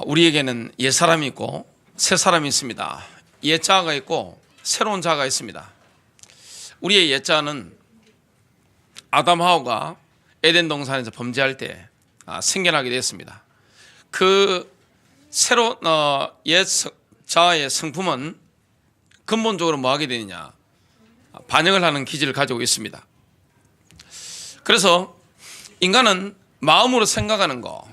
우리에게는 옛사람이 있고 새사람이 있습니다. 옛자가 있고 새로운 자가 있습니다. 우리의 옛자는 아담 하와가 에덴 동산에서 범죄할 때 생겨나게 되었습니다. 그 새로운 옛자의 성품은 근본적으로 뭐 하게 되느냐, 반영을 하는 기질을 가지고 있습니다. 그래서 인간은 마음으로 생각하는 거,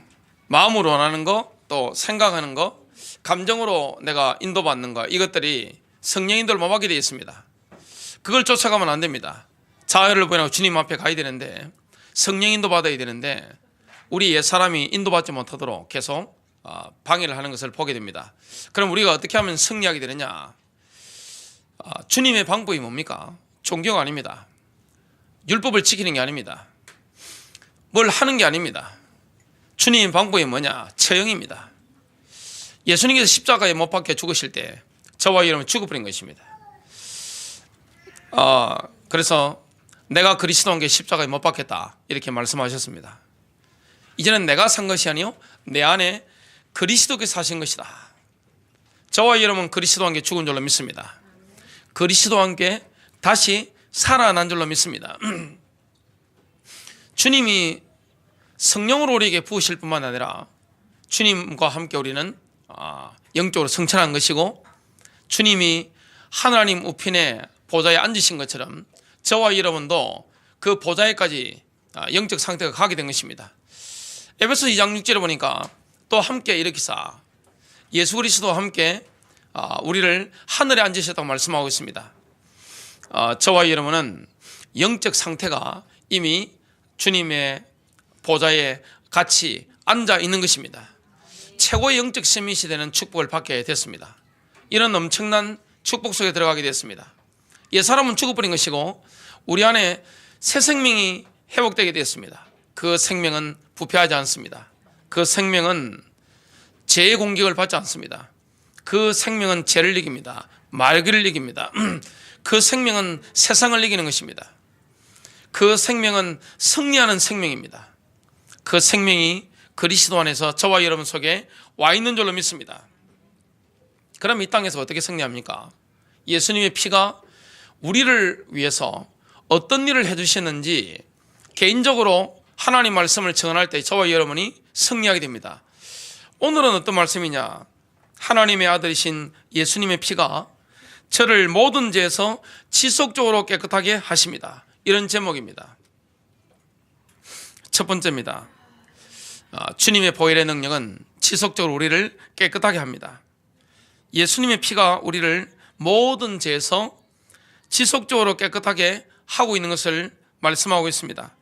마음으로 원하는 거, 또 생각하는 거, 감정으로 내가 인도받는 거, 이것들이 성령 인도를 못 받게 되어 있습니다. 그걸 쫓아가면 안 됩니다. 자아를 보내고 주님 앞에 가야 되는데, 성령 인도 받아야 되는데 우리 옛사람이 인도받지 못하도록 계속 방해를 하는 것을 보게 됩니다. 그럼 우리가 어떻게 하면 승리하게 되느냐? 주님의 방법이 뭡니까? 종교가 아닙니다. 율법을 지키는 게 아닙니다. 뭘 하는 게 아닙니다. 주님의 방법이 뭐냐? 처형입니다. 예수님께서 십자가에 못 박혀 죽으실 때 저와 여러분은 죽어버린 것입니다. 그래서 내가 그리스도인 게 십자가에 못 박혔다 이렇게 말씀하셨습니다. 이제는 내가 산 것이 아니요 내 안에 그리스도께서 사신 것이다. 저와 여러분은 그리스도와 함께 죽은 줄로 믿습니다. 그리스도와 함께 다시 살아난 줄로 믿습니다. 주님이 성령으로 우리에게 부으실 뿐만 아니라 주님과 함께 우리는 영적으로 성천한 것이고, 주님이 하나님 우편에 보좌에 앉으신 것처럼 저와 여러분도 그 보좌에까지 영적 상태가 가게 된 것입니다. 에베소 2장 6절에 보니까 또 함께 일으키사 예수 그리스도와 함께 우리를 하늘에 앉으셨다고 말씀하고 있습니다. 저와 여러분은 영적 상태가 이미 주님의 보좌에 같이 앉아 있는 것입니다. 최고의 영적 세밋이 되는 축복을 받게 됐습니다. 이런 엄청난 축복 속에 들어가게 됐습니다. 옛사람은 죽어버린 것이고 우리 안에 새 생명이 회복되게 되었습니다. 그 생명은 부패하지 않습니다. 그 생명은 죄의 공격을 받지 않습니다. 그 생명은 죄를 이깁니다. 마귀를 이깁니다. 그 생명은 세상을 이기는 것입니다. 그 생명은 승리하는 생명입니다. 그 생명이 그리스도 안에서 저와 여러분 속에 와 있는 줄로 믿습니다. 그럼 이 땅에서 어떻게 승리합니까? 예수님의 피가 우리를 위해서 어떤 일을 해주셨는지 개인적으로 하나님 말씀을 전할 때 저와 여러분이 승리하게 됩니다. 오늘은 어떤 말씀이냐? 하나님의 아들이신 예수님의 피가 저를 모든 죄에서 지속적으로 깨끗하게 하십니다. 이런 제목입니다. 첫 번째입니다. 주님의 보혈의 능력은 지속적으로 우리를 깨끗하게 합니다. 예수님의 피가 우리를 모든 죄에서 지속적으로 깨끗하게 하고 있는 것을 말씀하고 있습니다.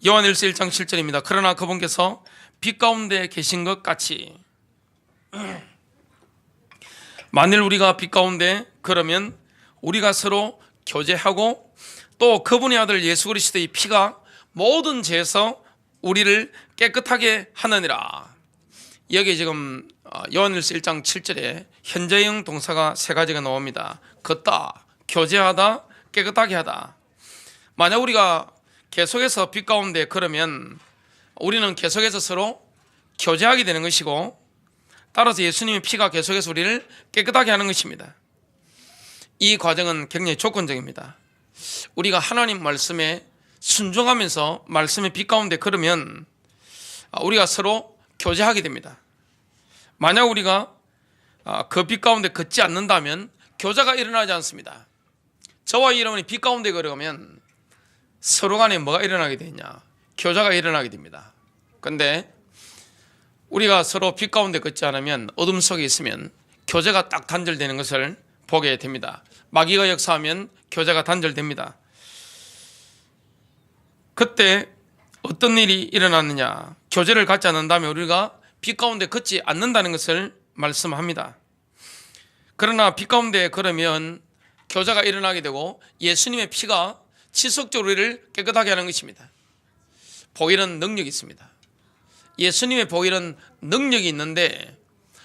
요한일서 1장 7절입니다. 그러나 그분께서 빛 가운데 계신 것 같이, 만일 우리가 빛 가운데 그러면 우리가 서로 교제하고 또 그분의 아들 예수 그리스도의 피가 모든 죄에서 우리를 깨끗하게 하느니라. 여기 지금 요한일서 1장 7절에 현재형 동사가 세 가지가 나옵니다. 걷다, 교제하다, 깨끗하게 하다. 만약 우리가 계속해서 빛 가운데 그러면 우리는 계속해서 서로 교제하게 되는 것이고, 따라서 예수님의 피가 계속해서 우리를 깨끗하게 하는 것입니다. 이 과정은 굉장히 조건적입니다. 우리가 하나님 말씀에 순종하면서 말씀의 빛 가운데 걸으면 우리가 서로 교제하게 됩니다. 만약 우리가 그 빛 가운데 걷지 않는다면 교제가 일어나지 않습니다. 저와 여러분이 빛 가운데 걸어가면 서로 간에 뭐가 일어나게 되냐? 교제가 일어나게 됩니다. 그런데 우리가 서로 빛 가운데 걷지 않으면, 어둠 속에 있으면 교제가 딱 단절되는 것을 보게 됩니다. 마귀가 역사하면 교제가 단절됩니다. 그때 어떤 일이 일어나느냐? 교제를 갖지 않는다면 우리가 빛 가운데 걷지 않는다는 것을 말씀합니다. 그러나 빛 가운데 걸으면 교제가 일어나게 되고 예수님의 피가 지속적으로 우리를 깨끗하게 하는 것입니다. 보혈은 능력이 있습니다. 예수님의 보혈은 능력이 있는데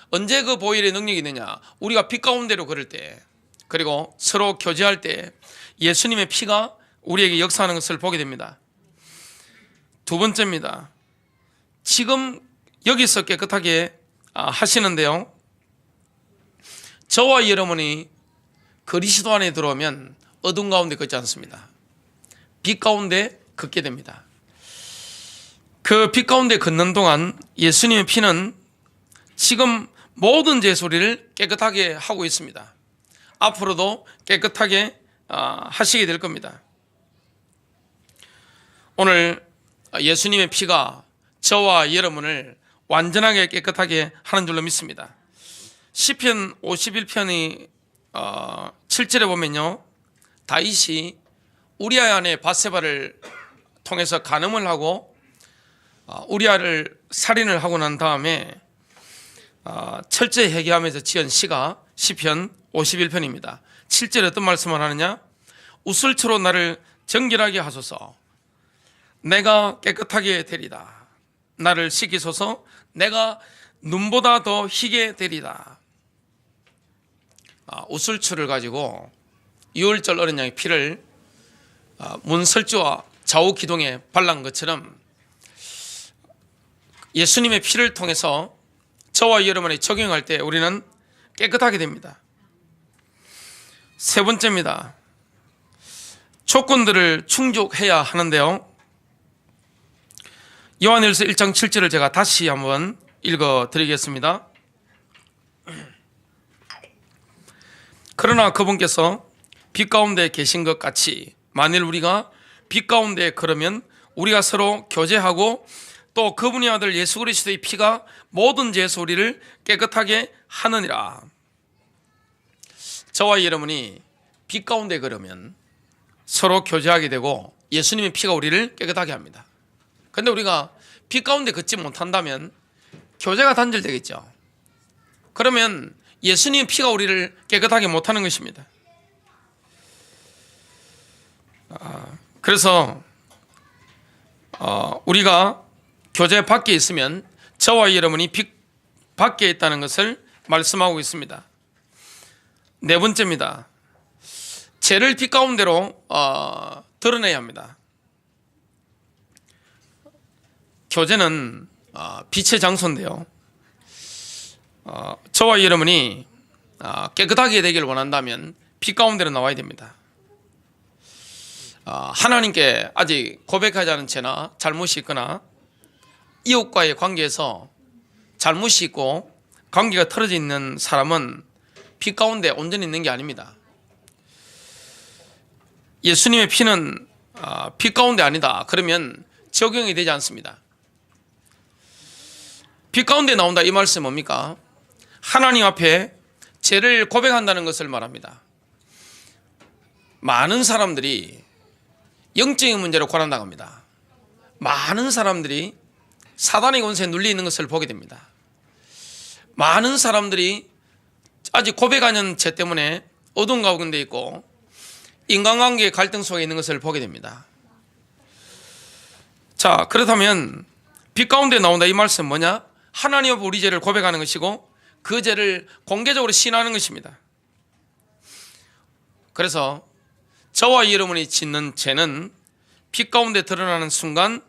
언제 그 보혈의 능력이 있느냐? 우리가 빛 가운데로 걸을 때, 그리고 서로 교제할 때 예수님의 피가 우리에게 역사하는 것을 보게 됩니다. 두 번째입니다. 지금 여기서 깨끗하게 하시는데요. 저와 여러분이 그리스도 안에 들어오면 어둠 가운데 걷지 않습니다. 빛 가운데 걷게 됩니다. 그 빛 가운데 걷는 동안 예수님의 피는 지금 모든 죄소리를 깨끗하게 하고 있습니다. 앞으로도 깨끗하게 하시게 될 겁니다. 오늘 예수님의 피가 저와 여러분을 완전하게 깨끗하게 하는 줄로 믿습니다. 시편 51편이 7절에 보면요, 다윗이 우리아 안에 밧세바를 통해서 간음을 하고 우리아를 살인을 하고 난 다음에 철저히 회개하면서 지은 시가 시편 51편입니다. 7절에 어떤 말씀을 하느냐? 우슬초로 나를 정결하게 하소서. 내가 깨끗하게 되리다. 나를 씻기소서. 내가 눈보다 더 희게 되리다. 우슬초를 가지고 유월절 어린 양의 피를 문설주와 좌우 기둥에 발란 것처럼 예수님의 피를 통해서 저와 여러분이 적용할 때 우리는 깨끗하게 됩니다. 세 번째입니다. 조건들을 충족해야 하는데요. 요한일서 1장 7절을 제가 다시 한번 읽어드리겠습니다. 그러나 그분께서 빛 가운데 계신 것 같이 만일 우리가 빛 가운데 걸으면 우리가 서로 교제하고 또 그분의 아들 예수 그리스도의 피가 모든 죄 소리를 깨끗하게 하느니라. 저와 여러분이 빛 가운데 걸으면 서로 교제하게 되고 예수님의 피가 우리를 깨끗하게 합니다. 그런데 우리가 빛 가운데 걷지 못한다면 교제가 단절되겠죠. 그러면 예수님의 피가 우리를 깨끗하게 못하는 것입니다. 그래서 우리가 교제 밖에 있으면 저와 여러분이 빛 밖에 있다는 것을 말씀하고 있습니다. 네 번째입니다. 죄를 빛 가운데로 드러내야 합니다. 교제는 빛의 장소인데요. 저와 여러분이 깨끗하게 되기를 원한다면 빛 가운데로 나와야 됩니다. 하나님께 아직 고백하지 않은 죄나 잘못이 있거나 이웃과의 관계에서 잘못이 있고 관계가 틀어져 있는 사람은 빛 가운데 온전히 있는 게 아닙니다. 예수님의 피는 빛 가운데 아니다. 그러면 적용이 되지 않습니다. 빛 가운데 나온다 이 말씀은 뭡니까? 하나님 앞에 죄를 고백한다는 것을 말합니다. 많은 사람들이 영적인 문제로 고난당합니다. 많은 사람들이 사단의 권세에 눌려 있는 것을 보게 됩니다. 많은 사람들이 아직 고백하는 죄 때문에 어두운 가운데 있고 인간관계의 갈등 속에 있는 것을 보게 됩니다. 자, 그렇다면 빛 가운데 나온다 이 말씀은 뭐냐? 하나님 앞에 우리 죄를 고백하는 것이고 그 죄를 공개적으로 시인하는 것입니다. 그래서 저와 여러분이 짓는 죄는 빛 가운데 드러나는 순간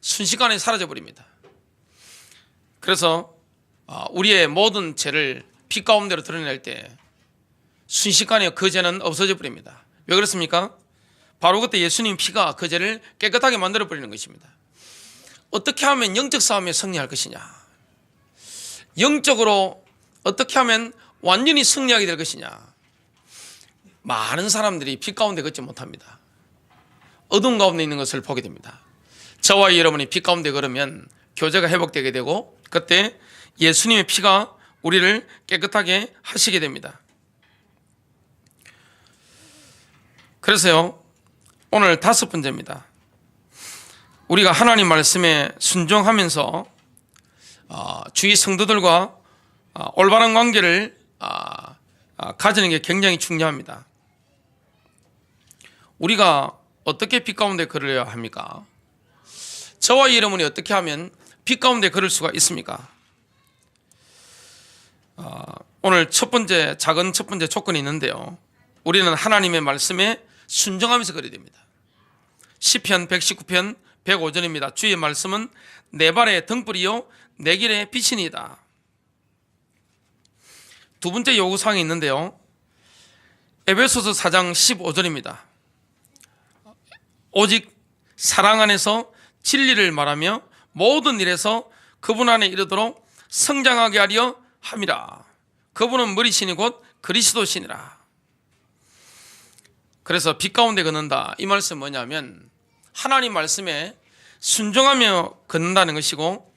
순식간에 사라져버립니다. 그래서 우리의 모든 죄를 빛 가운데로 드러낼 때 순식간에 그 죄는 없어져 버립니다. 왜 그렇습니까? 바로 그때 예수님 피가 그 죄를 깨끗하게 만들어 버리는 것입니다. 어떻게 하면 영적 싸움에 승리할 것이냐? 영적으로 어떻게 하면 완전히 승리하게 될 것이냐? 많은 사람들이 빛 가운데 걷지 못합니다. 어둠 가운데 있는 것을 보게 됩니다. 저와 여러분이 빛 가운데 걸으면 교제가 회복되게 되고 그때 예수님의 피가 우리를 깨끗하게 하시게 됩니다. 그래서요, 오늘 다섯 번째입니다. 우리가 하나님 말씀에 순종하면서 주위 성도들과 올바른 관계를 가지는 게 굉장히 중요합니다. 우리가 어떻게 빛 가운데 걸어야 합니까? 저와 여러분이 어떻게 하면 빛 가운데 걸을 수가 있습니까? 오늘 첫 번째 조건이 있는데요. 우리는 하나님의 말씀에 순종하면서 걸어야 됩니다. 시편 119편 105절입니다. 주의 말씀은 내 발의 등불이요 내 길의 빛이니이다. 두 번째 요구사항이 있는데요. 에베소서 4장 15절입니다. 오직 사랑 안에서 진리를 말하며 모든 일에서 그분 안에 이르도록 성장하게 하려 함이라. 그분은 머리신이 곧 그리스도시니라. 그래서 빛 가운데 걷는다, 이 말씀은 뭐냐면 하나님 말씀에 순종하며 걷는다는 것이고,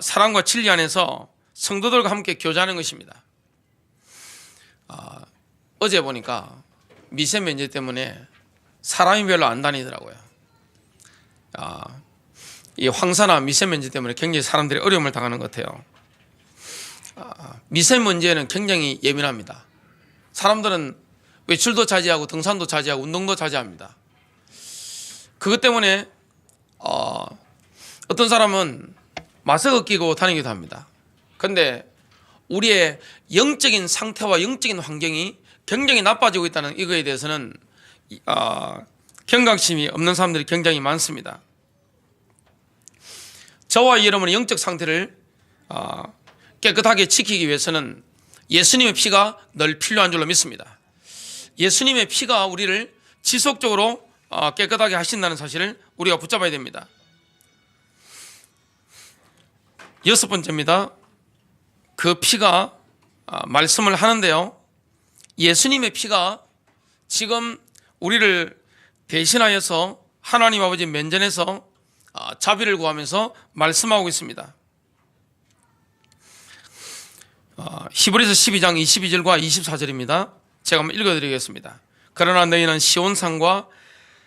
사랑과 진리 안에서 성도들과 함께 교제하는 것입니다. 어제 보니까 미세 면제 때문에 사람이 별로 안 다니더라고요. 이 황사나 미세먼지 때문에 굉장히 사람들이 어려움을 당하는 것 같아요. 미세먼지에는 굉장히 예민합니다. 사람들은 외출도 자제하고 등산도 자제하고 운동도 자제합니다. 그것 때문에 어떤 사람은 마스크 끼고 다니기도 합니다. 그런데 우리의 영적인 상태와 영적인 환경이 굉장히 나빠지고 있다는 이거에 대해서는 경각심이 없는 사람들이 굉장히 많습니다. 저와 여러분의 영적 상태를 깨끗하게 지키기 위해서는 예수님의 피가 늘 필요한 줄로 믿습니다. 예수님의 피가 우리를 지속적으로 깨끗하게 하신다는 사실을 우리가 붙잡아야 됩니다. 여섯 번째입니다. 그 피가 말씀을 하는데요, 예수님의 피가 지금 우리를 대신하여서 하나님 아버지 면전에서 자비를 구하면서 말씀하고 있습니다. 히브리서 12장 22절과 24절입니다. 제가 한번 읽어드리겠습니다. 그러나 너희는 시온산과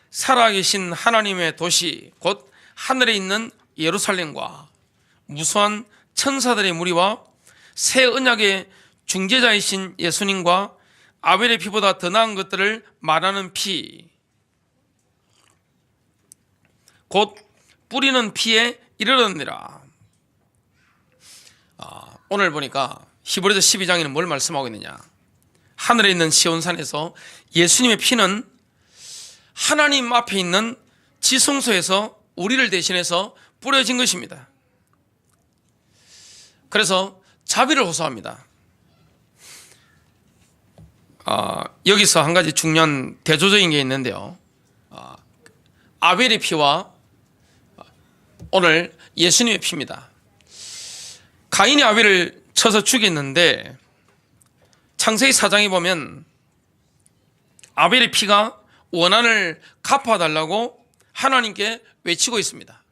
살아계신 하나님의 도시 곧 하늘에 있는 예루살렘과 무수한 천사들의 무리와 새 언약의 중재자이신 예수님과 아벨의 피보다 더 나은 것들을 말하는 피, 곧 뿌리는 피에 이르렀느니라. 오늘 보니까 히브리서 12장에는 뭘 말씀하고 있느냐, 하늘에 있는 시온산에서 예수님의 피는 하나님 앞에 있는 지성소에서 우리를 대신해서 뿌려진 것입니다. 그래서 자비를 호소합니다. 여기서 한 가지 중요한 대조적인 게 있는데요, 아벨의 피와 오늘 예수님의 피입니다. 가인이 아벨을 쳐서 죽였는데 창세기 4장에 보면 아벨의 피가 원한을 갚아달라고 하나님께 외치고 있습니다.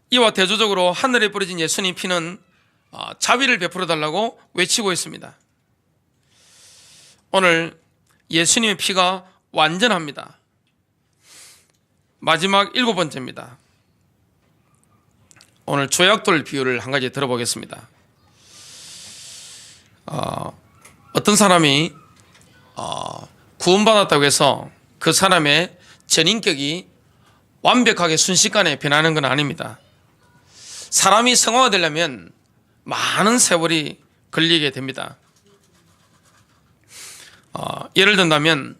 이와 대조적으로 하늘에 뿌려진 예수님 피는 자비를 베풀어 달라고 외치고 있습니다. 오늘 예수님의 피가 완전합니다. 마지막 일곱 번째입니다. 오늘 조약돌 비유를 한 가지 들어보겠습니다. 어떤 사람이 구원받았다고 해서 그 사람의 전인격이 완벽하게 순식간에 변하는 건 아닙니다. 사람이 성화되려면 많은 세월이 걸리게 됩니다. 예를 든다면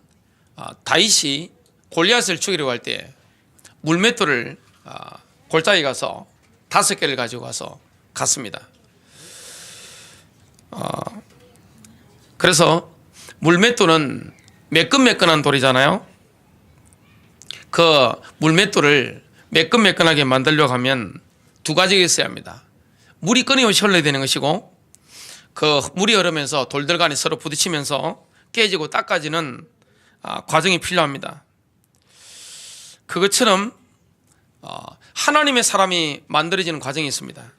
다윗이 골리앗을 죽이려고 할 때 물맷돌을 골짜기 가서 5개를 가지고 가서 갔습니다. 그래서 물맷돌은 매끈매끈한 돌이잖아요. 그 물맷돌을 매끈매끈하게 만들려고 하면 두 가지가 있어야 합니다. 물이 끊임없이 흘러야 되는 것이고, 그 물이 흐르면서 돌들 간에 서로 부딪히면서 깨지고 닦아지는 과정이 필요합니다. 그것처럼 하나님의 사람이 만들어지는 과정이 있습니다.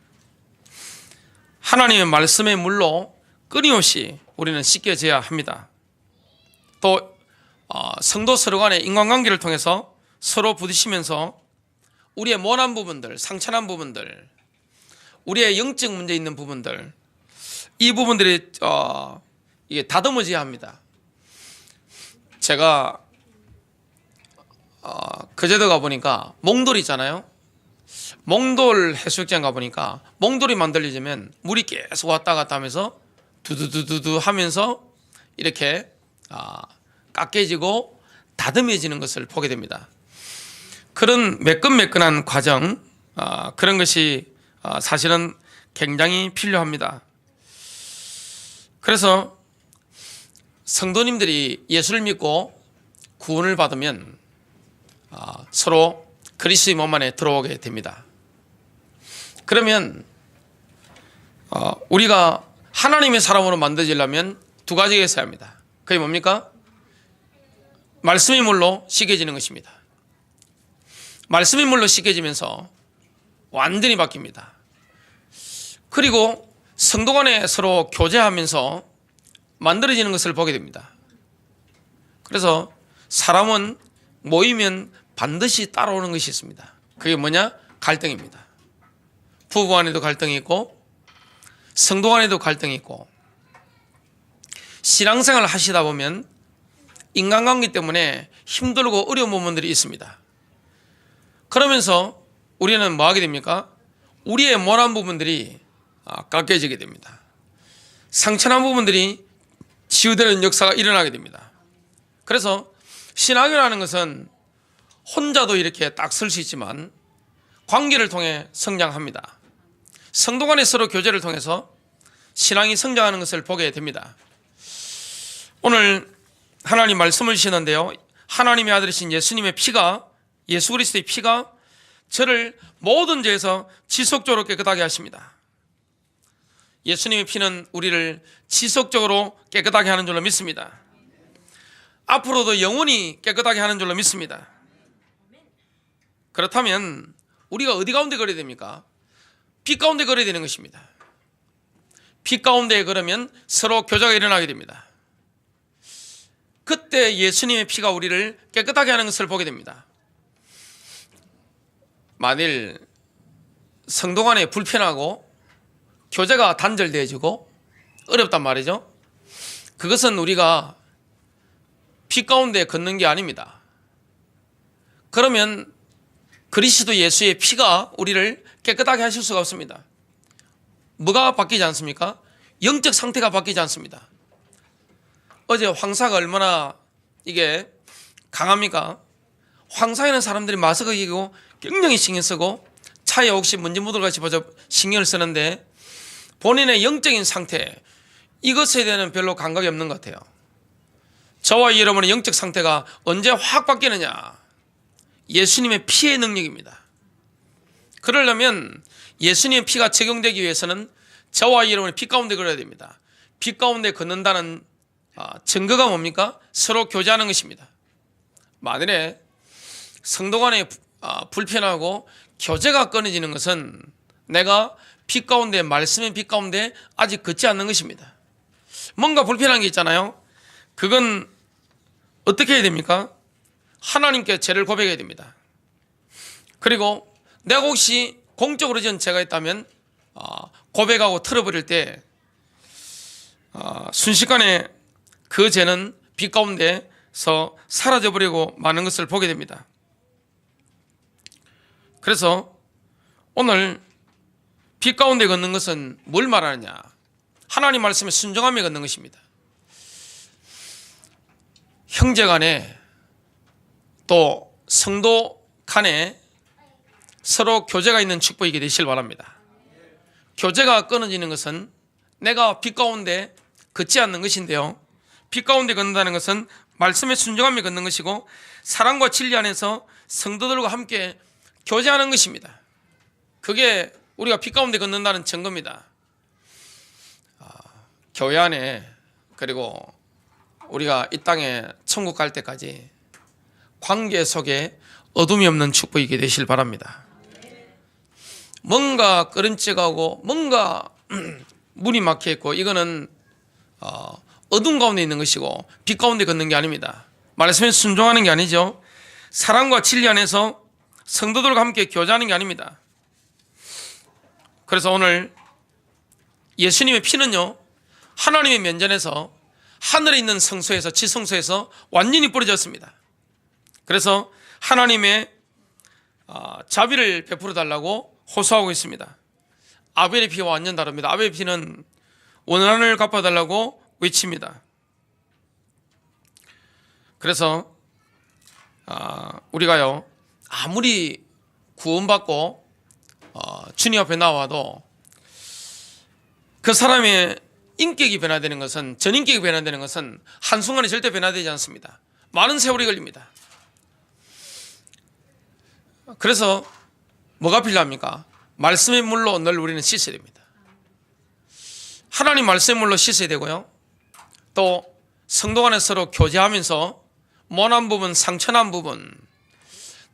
하나님의 말씀의 물로 끊임없이 우리는 씻겨져야 합니다. 또 성도 서로 간의 인간관계를 통해서 서로 부딪히면서 우리의 모난 부분들, 상처난 부분들, 우리의 영적 문제 있는 부분들, 이 부분들이 이게 다듬어져야 합니다. 제가 그제도 가보니까 몽돌 있잖아요. 몽돌 해수욕장 가보니까 몽돌이 만들어지면 물이 계속 왔다 갔다 하면서 두두두두두 하면서 이렇게 깎여지고 다듬어지는 것을 보게 됩니다. 그런 매끈매끈한 과정, 그런 것이 사실은 굉장히 필요합니다. 그래서 성도님들이 예수를 믿고 구원을 받으면 서로 그리스도의 몸 안에 들어오게 됩니다. 그러면 우리가 하나님의 사람으로 만들어지려면 두 가지가 있어야 합니다. 그게 뭡니까? 말씀의 물로 씻겨지는 것입니다. 말씀의 물로 씻겨지면서 완전히 바뀝니다. 그리고 성도 간에 서로 교제하면서 만들어지는 것을 보게 됩니다. 그래서 사람은 모이면 반드시 따라오는 것이 있습니다. 그게 뭐냐? 갈등입니다. 부부 간에도 갈등이 있고 성도 간에도 갈등이 있고, 신앙생활을 하시다 보면 인간관계 때문에 힘들고 어려운 부분들이 있습니다. 그러면서 우리는 뭐 하게 됩니까? 우리의 모난 부분들이 깎여지게 됩니다. 상처난 부분들이 치유되는 역사가 일어나게 됩니다. 그래서 신앙이라는 것은 혼자도 이렇게 딱 설 수 있지만 관계를 통해 성장합니다. 성도 간의 서로 교제를 통해서 신앙이 성장하는 것을 보게 됩니다. 오늘 하나님 말씀을 주시는데요, 하나님의 아들이신 예수님의 피가, 예수 그리스도의 피가 저를 모든 죄에서 지속적으로 깨끗하게 하십니다. 예수님의 피는 우리를 지속적으로 깨끗하게 하는 줄로 믿습니다. 앞으로도 영원히 깨끗하게 하는 줄로 믿습니다. 그렇다면 우리가 어디 가운데 걸어야 됩니까? 피 가운데 걸어야 되는 것입니다. 피 가운데 걸으면 서로 교제가 일어나게 됩니다. 그때 예수님의 피가 우리를 깨끗하게 하는 것을 보게 됩니다. 만일 성도 간에 불편하고 교제가 단절되어지고 어렵단 말이죠. 그것은 우리가 피 가운데 걷는 게 아닙니다. 그러면 그리스도 예수의 피가 우리를 깨끗하게 하실 수가 없습니다. 뭐가 바뀌지 않습니까? 영적 상태가 바뀌지 않습니다. 어제 황사가 얼마나 이게 강합니까? 황사에는 사람들이 마스크 끼고 굉장히 신경 쓰고 차에 혹시 먼지 묻을까 싶어서 신경을 쓰는데 본인의 영적인 상태, 이것에 대해서는 별로 감각이 없는 것 같아요. 저와 여러분의 영적 상태가 언제 확 바뀌느냐? 예수님의 피의 능력입니다. 그러려면 예수님의 피가 적용되기 위해서는 저와 여러분의 피 가운데 걸어야 됩니다. 피 가운데 걷는다는 증거가 뭡니까? 서로 교제하는 것입니다. 만일에 성도 간에 불편하고 교제가 끊어지는 것은 내가 피 가운데, 말씀의 피 가운데 아직 걷지 않는 것입니다. 뭔가 불편한 게 있잖아요. 그건 어떻게 해야 됩니까? 하나님께 죄를 고백해야 됩니다. 그리고 내가 혹시 공적으로 지은 죄가 있다면 고백하고 털어버릴 때 순식간에 그 죄는 피 가운데서 사라져버리고 마는 것을 보게 됩니다. 그래서 오늘 피 가운데 걷는 것은 뭘 말하느냐? 하나님 말씀에 순종하며 걷는 것입니다. 형제 간에 또 성도 간에 서로 교제가 있는 축복이 되시길 바랍니다. 교제가 끊어지는 것은 내가 피 가운데 걷지 않는 것인데요, 피 가운데 걷는다는 것은 말씀에 순종하며 걷는 것이고 사랑과 진리 안에서 성도들과 함께 교제하는 것입니다. 그게 우리가 피 가운데 걷는다는 증거입니다. 교회 안에, 그리고 우리가 이 땅에 천국 갈 때까지 관계 속에 어둠이 없는 축복이 되시길 바랍니다. 뭔가 끄름직하고 뭔가 문이 막혀 있고 이거는 어둠 가운데 있는 것이고 빛 가운데 걷는 게 아닙니다. 말씀에 순종하는 게 아니죠. 사랑과 진리 안에서 성도들과 함께 교제하는 게 아닙니다. 그래서 오늘 예수님의 피는요, 하나님의 면전에서 하늘에 있는 성소에서, 지성소에서 완전히 뿌려졌습니다. 그래서 하나님의 자비를 베풀어 달라고 호소하고 있습니다. 아벨의 피와 완전 다릅니다. 아벨의 피는 원한을 갚아달라고 외칩니다. 그래서 우리가요, 아무리 구원받고 주님 앞에 나와도 그 사람의 인격이 변화되는 것은, 전인격이 변화되는 것은 한순간에 절대 변화되지 않습니다. 많은 세월이 걸립니다. 그래서 뭐가 필요합니까? 말씀의 물로 늘 우리는 씻어야 됩니다. 하나님 말씀의 물로 씻어야 되고요. 또 성도 간에 서로 교제하면서 모난 부분, 상처난 부분,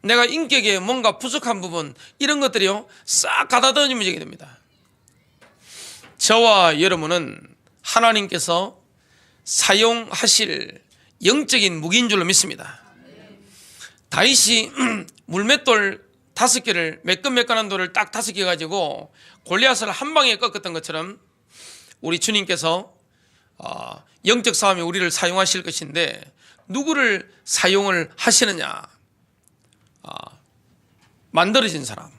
내가 인격에 뭔가 부족한 부분, 이런 것들이요 싹 갖다 던지면 되게 됩니다. 저와 여러분은 하나님께서 사용하실 영적인 무기인 줄로 믿습니다. 다윗이 물맷돌 5개를, 매끈매끈한 돌을 딱 5개 가지고 골리앗을 한 방에 꺾었던 것처럼 우리 주님께서 영적 싸움에 우리를 사용하실 것인데, 누구를 사용을 하시느냐? 만들어진 사람,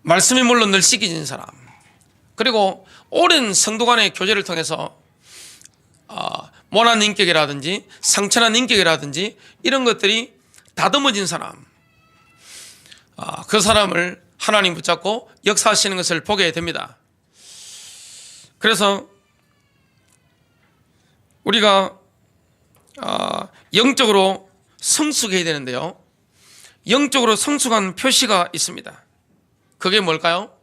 말씀의 물로 늘 씻겨진 사람, 그리고 오랜 성도 간의 교제를 통해서 모난 인격이라든지 상처난 인격이라든지 이런 것들이 다듬어진 사람, 그 사람을 하나님 붙잡고 역사하시는 것을 보게 됩니다. 그래서 우리가 영적으로 성숙해야 되는데요, 영적으로 성숙한 표시가 있습니다. 그게 뭘까요?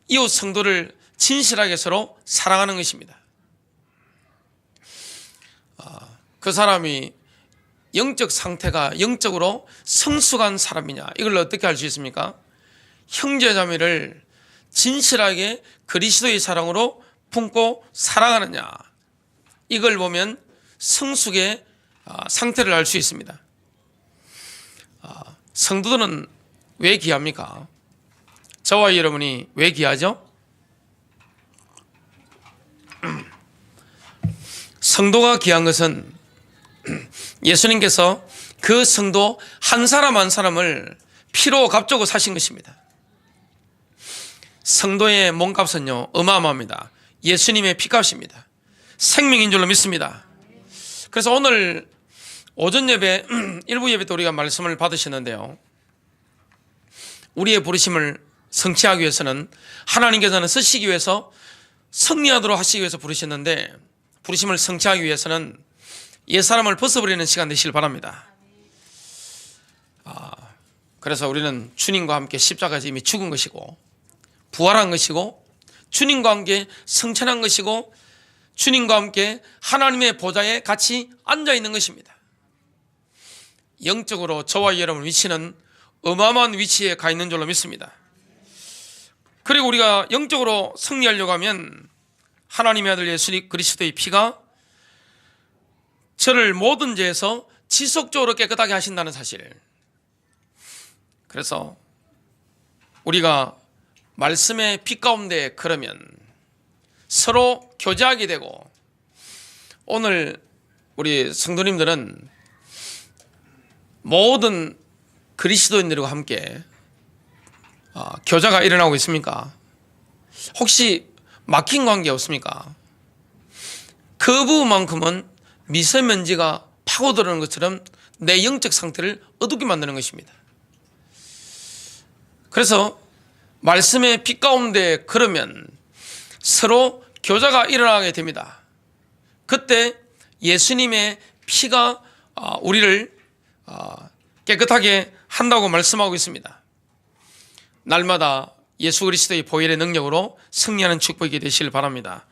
이웃 성도를 진실하게 서로 사랑하는 것입니다. 그 사람이 영적 상태가 영적으로 성숙한 사람이냐, 이걸 어떻게 알 수 있습니까? 형제자매를 진실하게 그리스도의 사랑으로 품고 사랑하느냐, 이걸 보면 성숙의 상태를 알 수 있습니다. 성도들은 왜 귀합니까? 저와 여러분이 왜 귀하죠? 성도가 귀한 것은 예수님께서 그 성도 한 사람 한 사람을 피로 값주고 사신 것입니다. 성도의 몸값은요 어마어마합니다. 예수님의 피값입니다. 생명인 줄로 믿습니다. 그래서 오늘 오전 예배, 일부 예배 때 우리가 말씀을 받으셨는데요, 우리의 부르심을 성취하기 위해서는 하나님께서는 쓰시기 위해서, 승리하도록 하시기 위해서 부르셨는데, 부르심을 성취하기 위해서는 옛사람을 벗어버리는 시간 되시길 바랍니다. 그래서 우리는 주님과 함께 십자가에서 이미 죽은 것이고 부활한 것이고 주님과 함께 성천한 것이고 주님과 함께 하나님의 보좌에 같이 앉아있는 것입니다. 영적으로 저와 여러분 위치는 어마어마한 위치에 가 있는 줄로 믿습니다. 그리고 우리가 영적으로 승리하려고 하면 하나님의 아들 예수 그리스도의 피가 저를 모든 죄에서 지속적으로 깨끗하게 하신다는 사실. 그래서 우리가 말씀의 빛 가운데 걸으면 서로 교제하게 되고, 오늘 우리 성도님들은 모든 그리스도인들과 함께 교제가 일어나고 있습니까? 혹시 막힌 관계 없습니까? 그 부분만큼은 미세먼지가 파고들어오는 것처럼 내 영적 상태를 어둡게 만드는 것입니다. 그래서 말씀의 빛 가운데 걸으면 서로 교제가 일어나게 됩니다. 그때 예수님의 피가 우리를 깨끗하게 한다고 말씀하고 있습니다. 날마다 예수 그리스도의 보혈의 능력으로 승리하는 축복이 되시길 바랍니다.